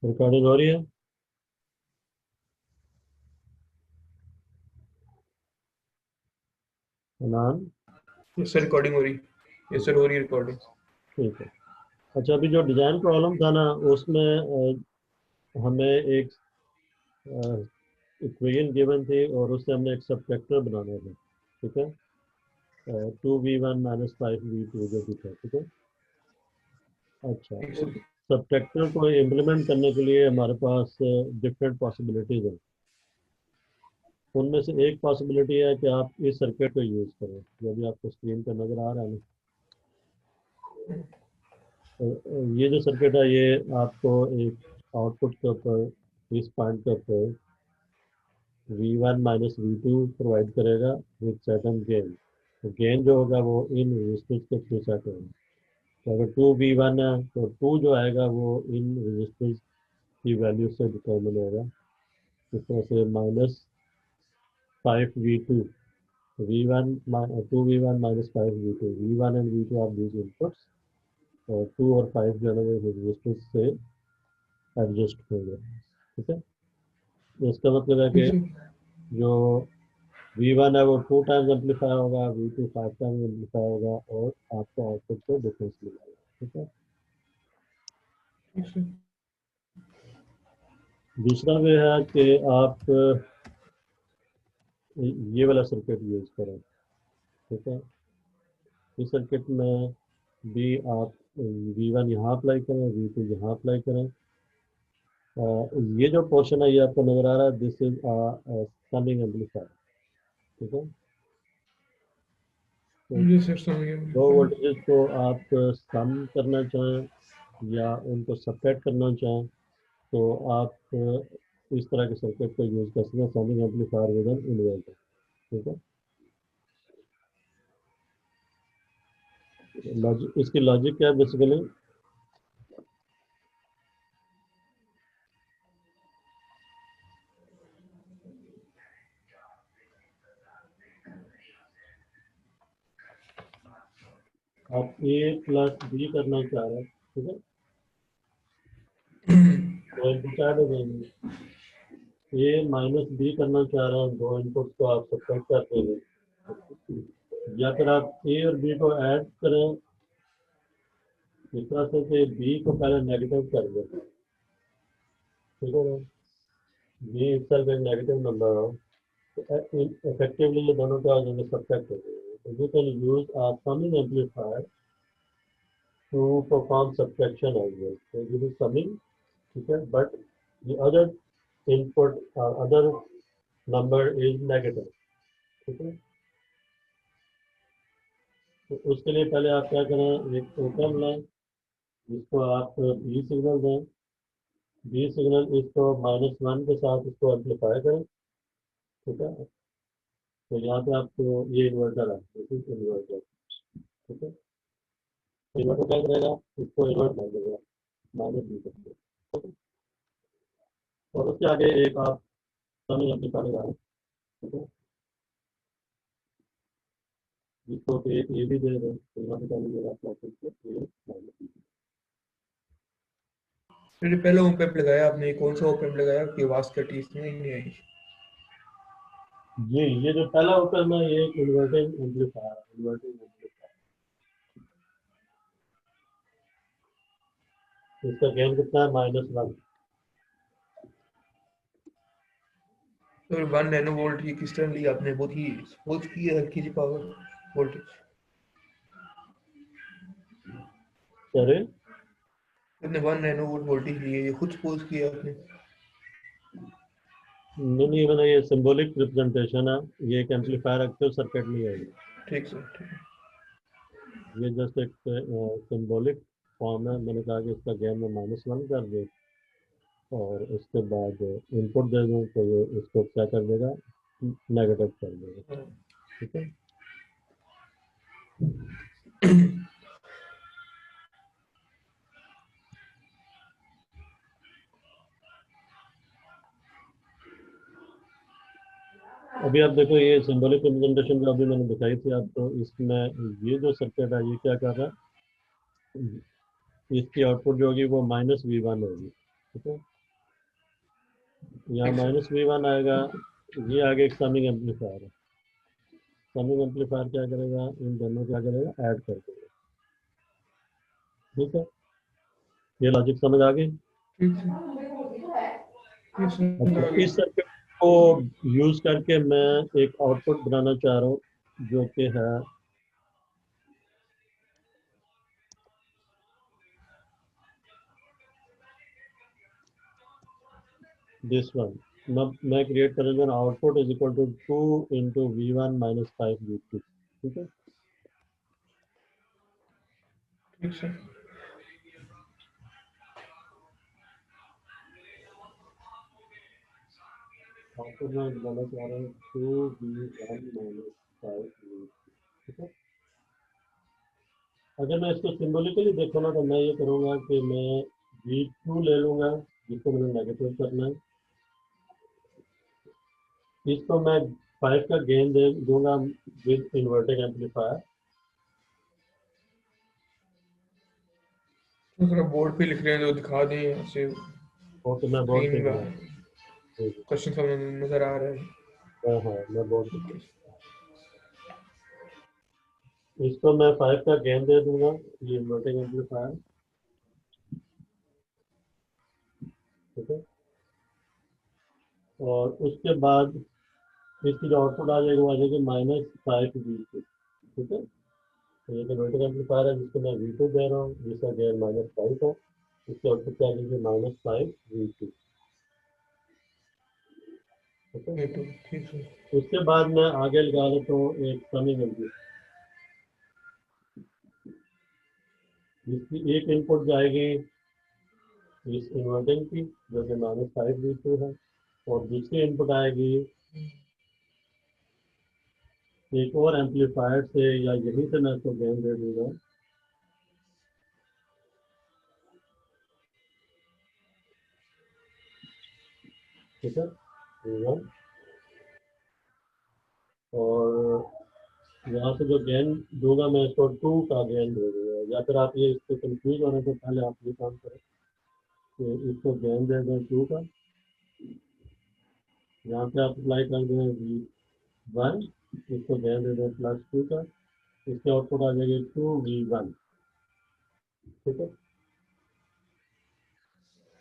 Recording हो रही है? अनान? यस सर, रिकॉर्डिंग हो रही। यस सर, हो रही है रिकॉर्डिंग। ठीक है। अच्छा, अभी जो डिजाइन प्रॉब्लम था ना, उसमें हमें एक इक्वेशन गिवन थी और उससे हमने एक सबट्रैक्टर बनाना था। ठीक है, 2v1 माइनस 5v2 जो भी था। ठीक है। अच्छा, ठीक उस सर। सबट्रैक्टर को इम्प्लीमेंट करने के लिए हमारे पास डिफरेंट पॉसिबिलिटीज हैं। उनमें से एक पॉसिबिलिटी है कि आप इस सर्किट को यूज़ करें, जो भी आपको स्क्रीन पर नज़र आ रहा है ना। ये जो सर्किट है, ये आपको एक आउटपुट के ऊपर, इस पॉइंट के ऊपर V1 माइनस V2 प्रोवाइड करेगा विद सर्टेन गेन। तो गेन जो होगा वो इन रेजिस्टेंस के थ्रू सेट होगा। तो अगर 2V1 है तो 2 जो आएगा वो इन रेजिस्टेंस की वैल्यू से डिटर्मिन होगा। इस तरह से minus 5V2, V1 2V1 minus 5V2, V1 and V2 are these inputs, और 2 और 5 जो है ना वो रेजिस्टेंस से एडजस्ट होंगे। ठीक है। तो इसका मतलब है ठीक कि सर। जो V1 है वो 2 टाइम्स एम्पलीफाई होगा, V2 5 टाइम्स एम्पलीफाई होगा, और आपको आउटपुट पे डिफरेंस मिलेगा। ठीक है। ठीक सर। दूसरा वे है कि आप ये वाला सर्किट यूज करें। ठीक है। इस सर्किट में भी आप V1 यहाँ अप्लाई करें, V2 यहाँ अप्लाई करें। ये जो पोर्शन है ये आपको नजर आ रहा है, दिस इज समिंग एम्पलीफायर। ठीक है। तो जी सर, समझ गया दो मैं। वोल्टेजेस को आप सम करना चाहें या उनको सब्ट्रैक्ट करना चाहें, तो आप इस तरह के सर्किट को यूज कर सकते हैं, summing amplifier with an inverter. ठीक है। लॉजिक, इसकी लॉजिक क्या है बेसिकली? आप ए प्लस बी करना चाह रहे हैं। ठीक है। तो इनपुट ऐड हो जाएंगे। ए माइनस बी करना चाह रहे हैं, दो इनपुट को आप सब्ट्रैक्ट कर देंगे, या फिर आप ए और बी को ऐड करें इस तरह से कि बी को पहले नेगेटिव कर दें। ठीक है ना, बी itself एक नेगेटिव नंबर हो, तो इफेक्टिवली ये दोनों क्या हो जाएंगे, सब्ट्रैक्ट हो जाएंगे। तो you can use a summing amplifier to perform subtraction as well. So this is summing, ठीक है, but the other input or other number is negative। ठीक है। तो उसके लिए पहले आप क्या करें, एक ओपन लें जिसको आप बी सिग्नल दें। बी सिग्नल इसको -1 के साथ इसको एम्पलीफाई करें। ठीक है। तो यहाँ पे आपको ये इन्वर्टर है, इन्वर्टर। ठीक है। इन्वर्टर क्या करेगा, इसको इन्वर्ट कर देगा -बी तक। और उसके आगे एक आप समी एम्पलीफायर लगा। ठीक है। जिसको कि एक ये भी दे दें, तो यहाँ पे क्या मिलेगा आपको आउटपुट पे -बी। फिर पहले ओम पैप लगाया आपने, कौन सा ओम पैप लगाया कि आवाज कटी इसमें नहीं आई? ये जो पहला ओपन है ये एक इन्वर्टिंग एम्पलीफायर, इन्वर्टिंग एम्पलीफायर। इसका गेन कितना है, -1। तो 1 नैनो वोल्ट की किस तरह ली आपने? बहुत ही सपोज की है हल्की सी पावर वोल्टेज। सॉरी, आपने 1 नैनो वोल्ट वोल्टेज ली है, ये खुद सपोज किया आपने? नहीं मैंने ये सिंबॉलिक रिप्रेजेंटेशन है, ये एक एम्पलीफायर एक्टिव सर्किट नहीं है। ठीक सर, ठीक है। ये जस्ट एक सिंबॉलिक फॉर्म है। मैंने कहा कि इसका गेन में -1 कर दो और उसके बाद इनपुट दे दूँ तो ये इसको क्या कर देगा, नेगेटिव कर देगा। ठीक है। अभी आप देखो ये सिंबॉलिक रिप्रेजेंटेशन जो अभी मैंने दिखाई थी आपको, इसमें ये जो सर्किट है ये क्या कर रहा है, इसकी आउटपुट जो होगी वो -V1 होगी। ठीक है। यहाँ ठीक सर। -v1 आएगा, ये आगे एक समिंग एम्पलीफायर है। समिंग एम्पलीफायर क्या करेगा, इन दोनों क्या करेगा, ऐड कर देगा। ठीक है, ये लॉजिक समझ आ गई। ठीक सर। ये समझ अच्छा, आ गया। इस सर्किट को यूज करके मैं एक आउटपुट बनाना चाह रहा हूँ, जो कि है दिस वन। मैं क्रिएट करूँगा output is equal to 2 × V1 - 5 V2। ठीक है, ठीक सर। आउटपुट में बनाना चाह रहा हूँ 2V1 - 5V2। ठीक है, अगर मैं इसको सिंबॉलिकली देखूँ ना, तो मैं ये करूँगा कि मैं V2 ले लूँगा, जिसको मैंने नेगेटिव करना है। इसको मैं 5 का गेन दे दूंगा विद इन्वर्टिंग एम्पलीफायर। तो थोड़ा बोर्ड पे लिख रहे हैं तो दिखा दें ऐसे। और तो मैं बोर्ड पे स्क्रीन का बना क्वेश्चन सब नजर आ रहा है। हाँ हाँ, मैं बोर्ड पे, इसको मैं 5 का गेन दे दूंगा, ये इन्वर्टिंग एम्पलीफायर। ठीक है, और उसके बाद इसकी जो आउटपुट आ जाएगी वो आ जाएगी -5V2। ठीक है, तो ये इन्वर्टिंग एम्पलीफायर है जिसको मैं V2 दे रहा हूँ, जिसका गेन -5 है। इसकी आउटपुट क्या आ जाएगी, -5V2। ठीक है, ये तो ठीक है। उसके बाद मैं आगे लगा देता हूँ एक समिंग एम्पलीफायर, जिसकी एक इनपुट जाएगी इस इन्वर्टिंग की, जो कि -5V2 है, और दूसरी इनपुट आएगी एक और एम्पलीफायर से, या यहीं से मैं इसको गेन दे दूंगा। ठीक है, V1, और यहाँ से जो गेन दूंगा मैं इसको 2 का गेन दे दूंगा। या फिर आप ये इससे कंफ्यूज होने से पहले आप ये काम करें कि इसको गेन दे दें 2 का, यहाँ पे आप अप्लाई कर दें V1, इसको गेन दे दें +2 का, इसके आउटपुट आ जाएगी 2V1। ठीक है,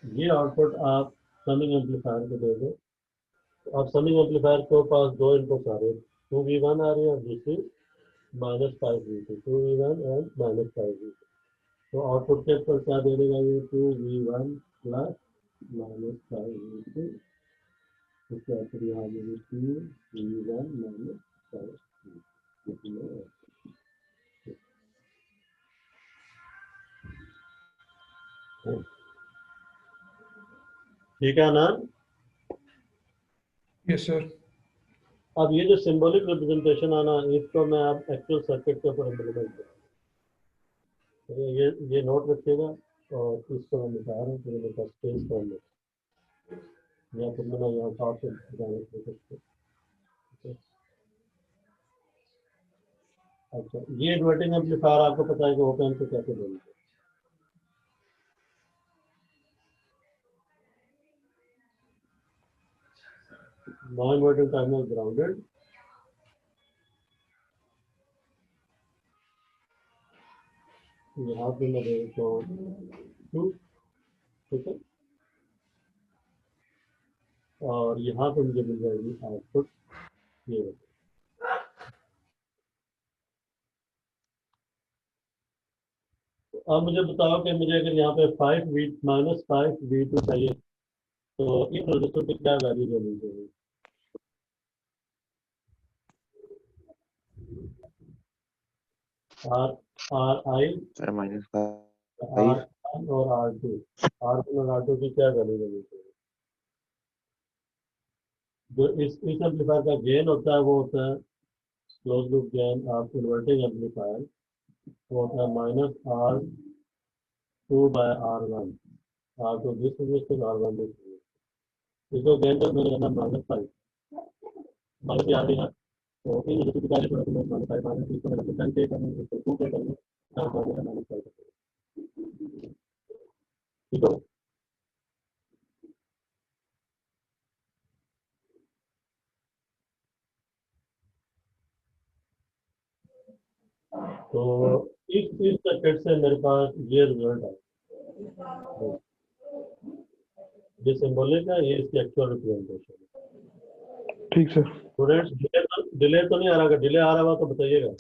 ये आउटपुट आप समिंग एम्पलीफायर को दे दें। तो अब समिंग एम्पलीफायर के पास दो इनपुट आ रहे हैं, 2V1 आ रही है और दूसरी -5V2, 2V1 एंड -5V2। तो आउटपुट के पर क्या दे देगा, ये 2V1 प्लस -5V2। इसके आउटपुट यहाँ देगी 2V1 -5V2। ठीक है ना। Yes sir. अब ये जो सिंबॉलिक रिप्रेजेंटेशन आना, इसको मैं अब एक्चुअल सर्किट के ऊपर इम्प्लीमेंट करूँ, ये नोट रखिएगा। और इसको मैं बता रहा हूँ कि मेरे पास स्पेस कम है, या फिर मैंने यहाँ टॉप से जाने की कोशिश की। अच्छा, ये इन्वर्टिंग एम्पलीफायर आपको पता है कि ओप एम्प से कैसे बनते हैं। नॉन इन्वर्टिंग टर्मिनल ग्राउंडेड, यहाँ पे मैं दे देता हूँ 2। ठीक है, और यहाँ पे मुझे मिल जाएगी आउटपुट ये। अब मुझे बताओ कि मुझे अगर यहाँ पे 5V -5V2 चाहिए, तो इस रजिस्टर पे क्या वैल्यू देनी चाहिए। Are are I, sir -5। R1 और R2, R1 और R2 की क्या वैल्यू देनी चाहिए। जो इस एम्पलीफायर का गेन होता है वो होता है close loop gain of inverting amplifier, वो होता है -R2/R1, R2 this register, R1 this register. इसको गेन जब मैंने करना -5, माइनस आ रही है, तो इन रजिस्टर की वैल्यू थोड़ा सा -5 माइनस, इसको मैंने 10 पे करना है, इसको 2 पे करना है, -5। ठीक है, तो इस सर्किट से मेरे पास ये रिजल्ट है, ये सिंबॉलिक है, ये इसकी एक्चुअल रिप्रेजेंटेशन है। ठीक सर। स्टूडेंट्स डिले तो नहीं आ रहा, डिले आ रहा हुआ तो बताइएगा।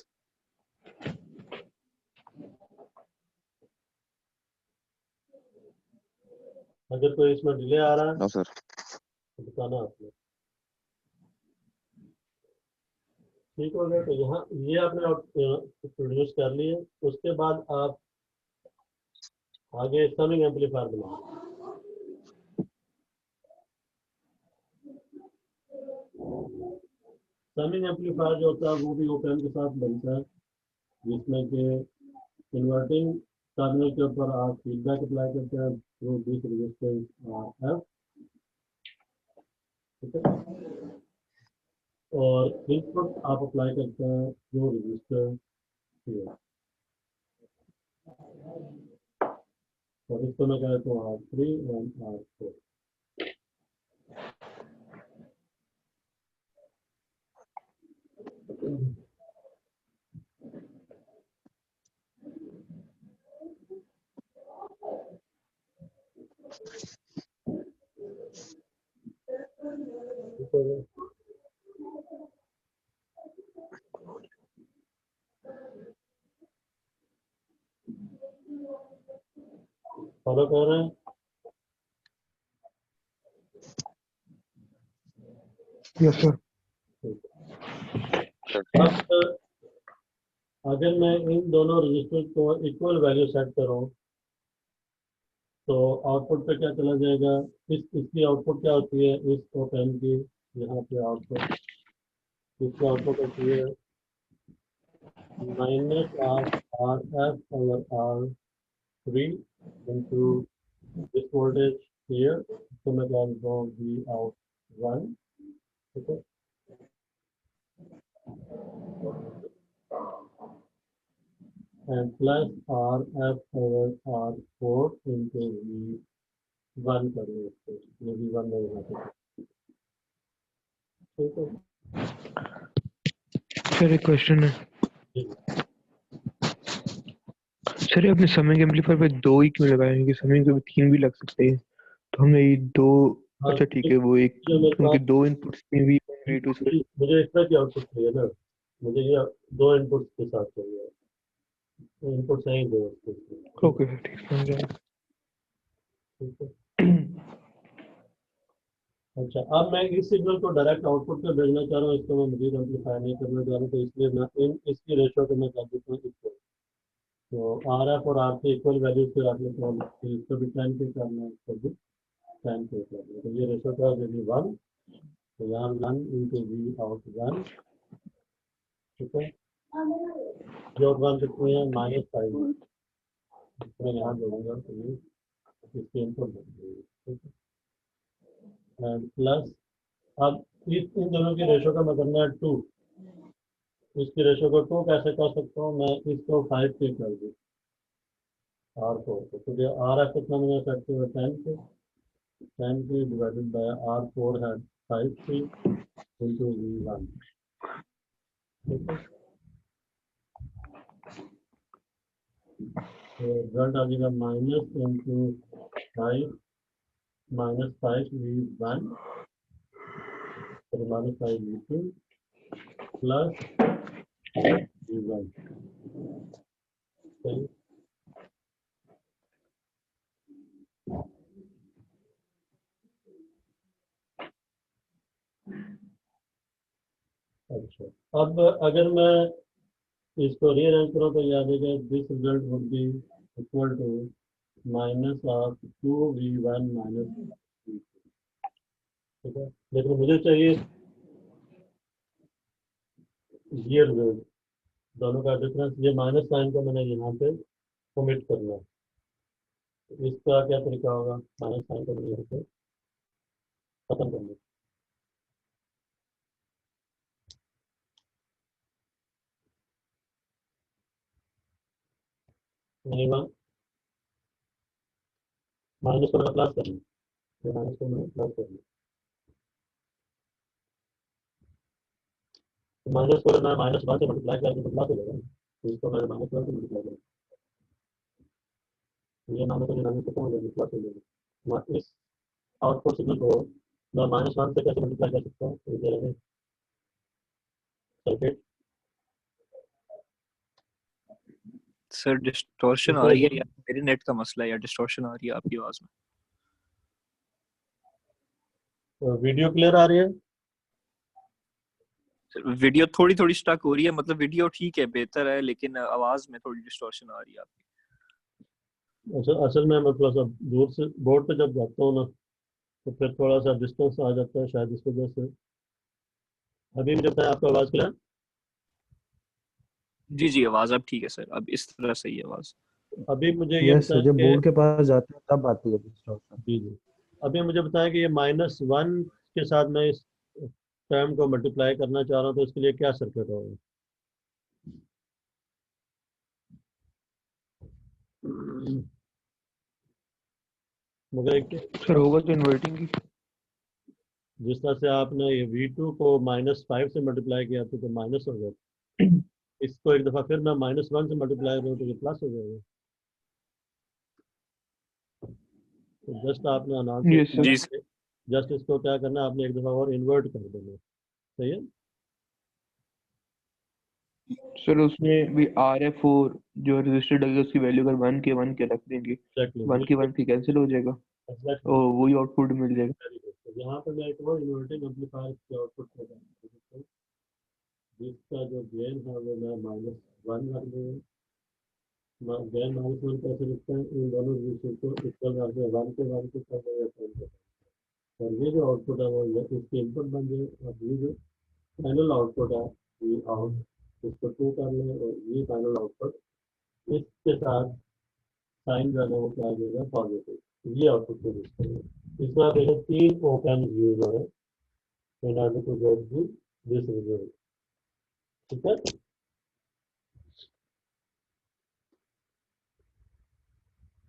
अगर कोई इसमें डिले आ रहा है नो सर। तो बताना आपने। ठीक हो गया। तो यहाँ ये आपने प्रोड्यूस कर लिए। उसके बाद आप आगे समिंग एम्पलीफायर बनाओ। समिंग एम्पलीफायर जो होता है वो भी ओपन के साथ बनता है, जिसमें कि इन्वर्टिंग टर्मिनल के ऊपर आप फीडबैक अप्लाई करते हैं थ्रू दिस रेजिस्टेंस एफ, ठीक है, और इनपुट आप अप्लाई करते हैं थ्रू रजिस्टर here। और इसको मैं कहता हूँ R3 और R4। ठीक है, फॉलो कर रहे हैं। Yes sir. अब अगर मैं इन दोनों रजिस्टर को इक्वल वैल्यू सेट करूं तो आउटपुट पे क्या चला जाएगा, इसकी आउटपुट क्या होती है, इस ओपन की यहाँ पे आउटपुट, इसकी आउटपुट होती है minus R F over R three into this voltage here, तो मैं क्या लिखता हूँ वी आउट वन, ठीक है, and plus R F over R four into V one कर लो इसको, ये वी वन में यहाँ पे, ठीक है। सर एक क्वेश्चन है सर, ये अपने समिंग एम्पलीफायर पे 2 ही क्यों लगाए हैं कि समिंग पे 3 भी लग सकते हैं? तो हमने ये 2, हाँ, अच्छा ठीक है, वो एक जो मेरे उनके पास 2 इनपुट्स में भी V2 सर। मुझे इस तरह की आउटपुट चाहिए ना, मुझे ये दो इनपुट्स के साथ चाहिए, इनपुट है ही दो इसके। ओके सर, ठीक समझ गया। ठीक है। अच्छा, अब मैं इस सिग्नल को डायरेक्ट आउटपुट पे भेजना चाह रहा हूँ, इसको मैं मजीद एम्पलीफाई नहीं करना चाह रहा हूँ, तो इसलिए मैं इसकी रेशियो को मैं कर देता हूँ इक्वल। तो आर एफ और आर के इक्वल वैल्यू से आप लोग को इसको भी 10 पे करना है, इसको भी 10 पे करना है, तो ये रेशियो क्या हो जाएगी 1, तो यहाँ 1 इंटू वी आउट 1, ठीक है, जो 1 कितनी है -5, मैं यहाँ जोड़ूंगा तो ये इसकी इनपुट बन जाएगी, ठीक है, एंड प्लस अब इन दोनों की रेशो का मैं करना है 2, इसकी रेशो को 2 कैसे कर सकता हूँ, मैं इसको 5 पे कर दूँ R4 को, तो ये आर एफ कितना मैंने सेट किया 10 पे डिवाइडेड बाय R4 है 5 पे इंटू V1, ठीक है, तो रिजल्ट आ जाएगा minus into 5 -5 V1 -5 V2 plus V1, सही। अच्छा, अब अगर मैं इसको रीअरेंज करो तो याद है this result would be equal to minus of 2V1 minus V2, ठीक है, लेकिन मुझे चाहिए ये रिजल्ट, दोनों का डिफरेंस, ये माइनस साइन को मैंने यहाँ पे ओमिट करना है, तो इसका क्या तरीका होगा, माइनस साइन को मैंने यहाँ पे खत्म करना है। नहीं, माइनस को मैंने प्लस करना है, तो माइनस को मैंने प्लस करना है, तो माइनस को मैं -1 से मल्टीप्लाई करके तो प्लस हो जाएगा, इसको पहले माइनस वन से मल्टीप्लाई करें, ये माइनस वन माइनस खत्म हो जाएगी, प्लस हो जाएगी। इस आउटपुट सिग्नल को मैं माइनस वन से कैसे मल्टीप्लाई कर सकता हूँ, तो ये सर्किट सर डिस्टॉर्शन आ रही है या मेरे नेट का मसला है या डिस्टॉर्शन आ रही है आपकी आवाज में? वीडियो क्लियर आ रही है? वीडियो थोड़ी थोड़ी स्टक हो रही है, मतलब वीडियो ठीक है, बेहतर है, लेकिन आवाज में थोड़ी डिस्टॉर्शन आ रही है आपकी। असल में मैं थोड़ा सा दूर से बोर्ड पे जब जाता हूँ ना, तो फिर थोड़ा सा डिस्टेंस आ जाता है शायद, इस वजह से। अभी मुझे बताया आपको आवाज़ क्लियर? जी जी, आवाज अब ठीक है सर, अब इस तरह सही है आवाज। अभी मुझे ये यस, बताएं जब कि बोर्ड के पास जाते हैं तब आती है डिस्टॉर्शन। जी जी, अभी मुझे बताएं कि ये माइनस वन के साथ मैं इस टर्म को मल्टीप्लाई करना चाह रहा हूँ, तो इसके लिए क्या सर्किट होगा? मगर सर होगा तो इन्वर्टिंग की। जिस तरह से आपने ये V2 को -5 से मल्टीप्लाई किया तो माइनस हो गया, इसको एक दफ़ा फिर मैं -1 से मल्टीप्लाई करूँ तो ये प्लस हो जाएगा। तो जस्ट आपने यस सर। जी अनाउंस जस्ट इसको क्या करना है, आपने एक दफ़ा और इन्वर्ट कर देना, सही है? सर उसमें भी RF और जो रजिस्टर्ड है उसकी वैल्यू अगर 1 के रख देंगे, एग्जैक्टली 1 के कैंसिल हो जाएगा एग्जैक्टली। और वही आउटपुट मिल जाएगा। Very good. तो यहाँ पर मैं एक और इन्वर्टिंग एम्पलीफायर के आउटपुट को बताऊँ, जिसका जो गेन है वो मैं -1 रख दूँगा। गेन -1 कैसे लिखते हैं, इन दोनों रजिस्टर को इक्वल रख दें, 1 के कर दें या 10 के, और ये जो आउटपुट है वो इसके इनपुट बन जाए, और ये जो फाइनल आउटपुट है ये आउट इसको 2 कर लें, और ये फाइनल आउटपुट इसके साथ साइन जो है वो क्या आ जाएगा, पॉजिटिव। ये आउटपुट को यूज करेंगे। इस बार देखो 3 ओप एम्प यूज हो रहे हैं in order to get this result, ठीक है?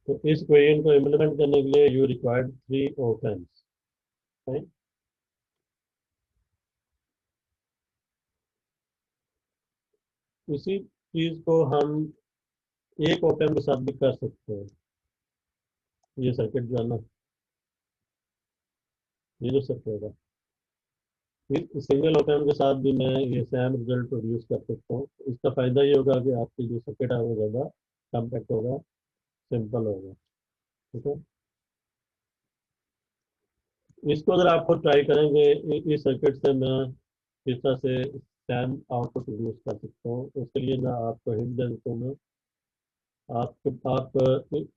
तो इस इक्वेशन को इम्प्लीमेंट करने के लिए you required 3 op amps, right? इसी चीज को हम एक ओप एम्प के साथ भी कर सकते हैं। ये सर्किट जो है ना, ये जो सर्किट है, फिर सिंगल ओप एम्प के साथ भी मैं ये सेम रिजल्ट प्रोड्यूस कर सकता हूँ। इसका फायदा ये होगा कि आपकी जो सर्किट है वो ज़्यादा कॉम्पैक्ट होगा, सिंपल होगा, ठीक है? इसको अगर आप खुद ट्राई करेंगे, इस सर्किट से मैं किस तरह से सेम आउटपुट प्रोड्यूस कर सकता हूँ, उसके लिए मैं आपको हिंट दे देता हूँ। मैं आप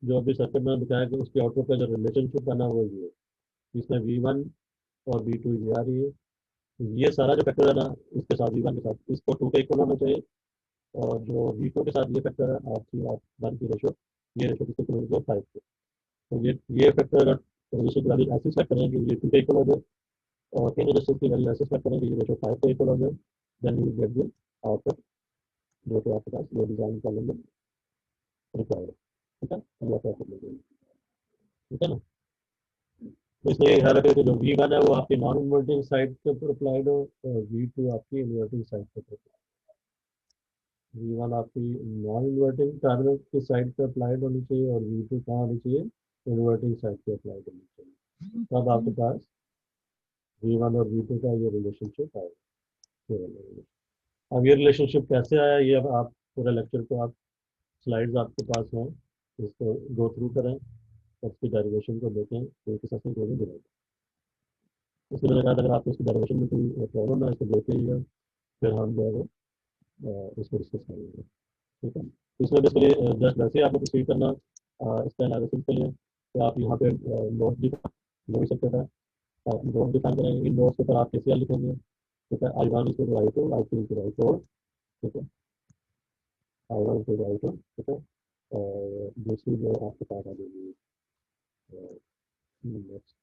जो भी सर्किट मैंने दिखाया कि उसके आउटपुट का जो रिलेशनशिप है ना वो ये है। इसमें V1 और V2 ये आ रही है, ये सारा जो फैक्टर है ना इसके साथ V1 के साथ इसको 2 के इक्वल होना चाहिए, और जो V2 के साथ ये फैक्टर है R3 R1 की रेशो, ये रेशो किसके इक्वल होगी, 5 के। तो ये फैक्टर अगर रेशो की वैल्यू ऐसे सेट करें कि ये 2 के इक्वल हो जाए, और इन रेशो की वैल्यू ऐसे सेट करें कि ये रेशो 5 के इक्वल हो जाए, then you get the output जो कि आपके पास ये डिजाइन का लेंगे रिक्वायर्ड, ठीक है? ये आप आउटपुट लेंगे, ठीक है ना? तो इसलिए ध्यान रखें कि जो V1 है वो आपकी नॉन इन्वर्टिंग साइड के ऊपर अप्लाइड हो, और V2 आपकी इन्वर्टिंग साइड के ऊपर। V1 आपकी नॉन इन्वर्टिंग टर्मिनल की साइड पे अप्लाइड होनी चाहिए, और V2 कहाँ होनी चाहिए, इन्वर्टिंग साइड पे अप्लाइड होनी चाहिए। तब आपके पास V1 और V2 का ये रिलेशनशिप आएगा। अब ये रिलेशनशिप कैसे आया, ये अब आप पूरे लेक्चर को आप स्लाइड्स आपके पास हैं, इसको गो थ्रू करें, उसकी डेरिवेशन को देखें तो किस तरह से कोई डिराइव। उसके मैंने कहा था अगर आपको इसकी डेरिवेशन में कोई प्रॉब्लम है इसको देखिएगा, फिर हम जो है इसको डिस्कस करेंगे, ठीक है? इसमें बेसिकली जस्ट वैसे ही आपको प्रोसीड करना इसका एनालिसिस के लिए, तो आप यहाँ पे नोट भी ले सकते थे, नोट डिफाइन करेंगे। इन नोट्स के ऊपर आप KCL लिखेंगे, ठीक है? I1 equal to I2, I3 equal to I4, ठीक है? I1 इक्वल टू I2, ठीक है? और दूसरी जो आपके पास आ जाएगी नेक्स्ट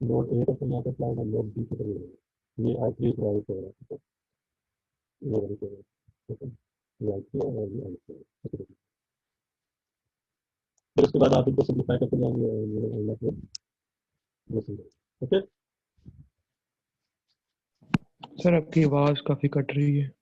नोट ए पर यहाँ पे अप्लाई है, नोट बी पर ये I3 इक्वल I4 है, ठीक है? ये वाली चीज़ है, ठीक है? ये I3 है और ये I4 है, ठीक है? फिर उसके बाद आप इनको सिंप्लीफाई करते जाएंगे और ये मतलब ओके। सर आपकी आवाज काफी कट रही है।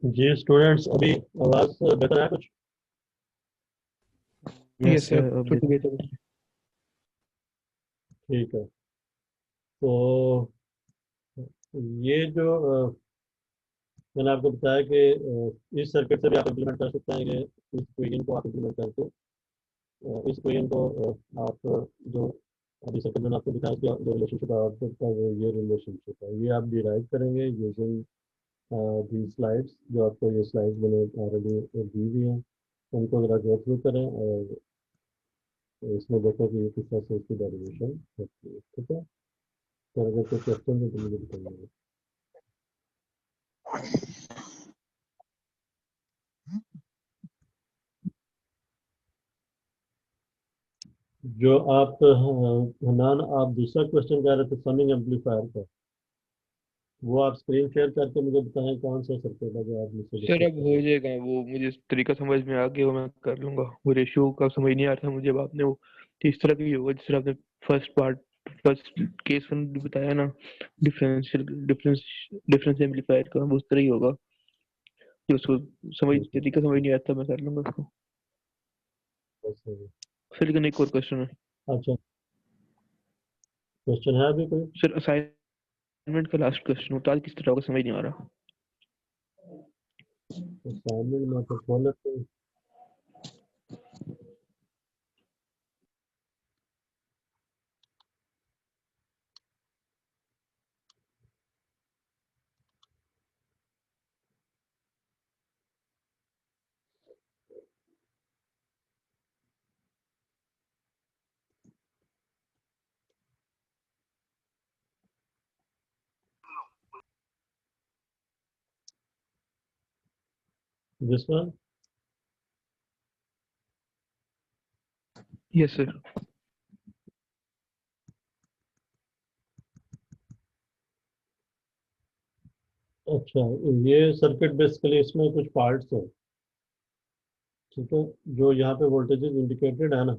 जी स्टूडेंट्स, अभी आवाज बेहतर है कुछ? यस सर, सर फिर तो बेहतर है। ठीक है। तो ये जो मैंने आपको बताया कि इस सर्किट से भी आप इम्प्लीमेंट कर सकते हैं कि इस इक्वेशन को आप इम्प्लीमेंट करके इस इक्वेशन को आप जो अभी सर्किट मैंने आपको दिखाया कि जो रिलेशनशिप आउटपुट का वो ये रिलेशनशिप है, ये आप डिराइव करेंगे यूजिंग दी स्लाइड्स। जो आपको ये स्लाइड्स मैंने ऑलरेडी दी हुई हैं, उनको ज़रा गो थ्रू करें और इसमें देखो कि किस तरह से इसकी डेरिवेशन होती है। ठीक है, तो अगर कोई क्वेश्चन है तो मुझे बताइए। जो आप हनान, आप दूसरा क्वेश्चन कह रहे थे समिंग एम्पलीफायर का, वो आप स्क्रीन शेयर करके मुझे बताएं कौन सा सर्किट है जो आप मुझसे सर डिस्कस अब कर हो रहे हैं। जाएगा वो, मुझे तरीका समझ में आ गया, वो मैं कर लूंगा। वो रेशियो का समझ नहीं आ रहा था मुझे, अब आपने वो इस तरह का ही होगा जिस तरह आपने फर्स्ट केस वन बताया ना, डिफरेंस एम्पलीफायर का, वो उस तरह ही होगा। कि उसको ठीक है, तरीका समझ नहीं आता, मैं कर लूंगा उसको। बस हो गया। सर लेकिन एक और क्वेश्चन है अच्छा, क्वेश्चन है अभी कोई? सर, असाइनमेंट का लास्ट क्वेश्चन होता है, किस तरह होगा समझ नहीं आ रहा। असाइनमेंट में तो खोल लेते हैं। This one. Yes sir. अच्छा, ये सर्किट बेसिकली इसमें कुछ पार्ट्स है। ठीक है, जो यहाँ पे वोल्टेजेस इंडिकेटेड है ना,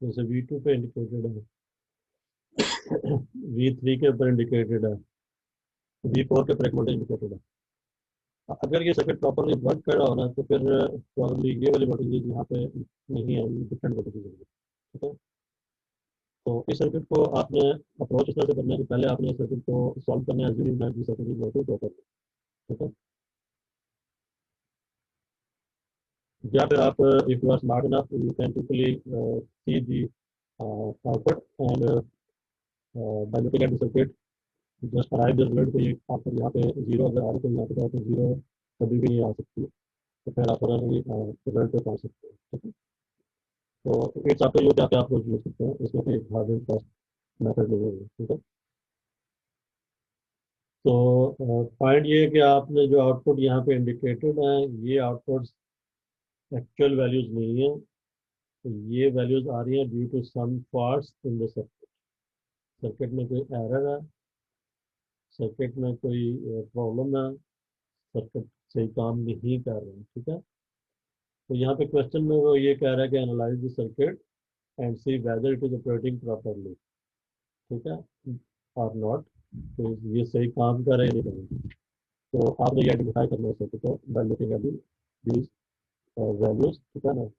जैसे V2 पे इंडिकेटेड है, V3 के ऊपर इंडिकेटेड है, V4 के ऊपर एक वोल्टेज इंडिकेटेड है। अगर ये सर्किट प्रॉपरली वर्क कर रहा हो ना, तो फिर प्रॉब्ली ये वाली वोल्टेज यहाँ पे नहीं है, डिफरेंट वोल्टेज है। ठीक है, तो इस सर्किट को आपने अप्रोच इस तरह से करना है कि पहले आपने इस सर्किट को सॉल्व करना है, assuming circuit is working properly. ठीक है, या फिर आप if you are smart enough you can quickly see the output and by looking at the circuit just arrive the result पे आपको यहाँ पे जीरो अगर आ रहा है तो यहाँ पे तो जीरो कभी भी नहीं आ सकती है, तो फिर आप रिजल्ट पे पहुँच सकते हैं। ठीक है, तो इट्स आपको यूज आप यूज कर सकते हैं, इसमें कोई हार्ड एंड फास्ट मेथड नहीं है। ठीक है, तो पॉइंट ये है कि आपने जो आउटपुट यहाँ पे इंडिकेटेड है, ये आउटपुट एक्चुअल वैल्यूज नहीं है, तो ये वैल्यूज आ रही हैं due to some faults in the circuit. Circuit में कोई एरर है, सर्किट में कोई प्रॉब्लम है, सर्किट सही काम नहीं कर रहे हैं। ठीक है, तो यहाँ पे क्वेश्चन में वो ये कह रहा है कि analyse the circuit and see whether it is operating properly. ठीक है, और नॉट, तो ये सही काम कर रहे हैं नहीं कर रहे। तो आपने ये आइडेंटिफाई करना है सर्किट को bye looking at these values. ठीक है ना,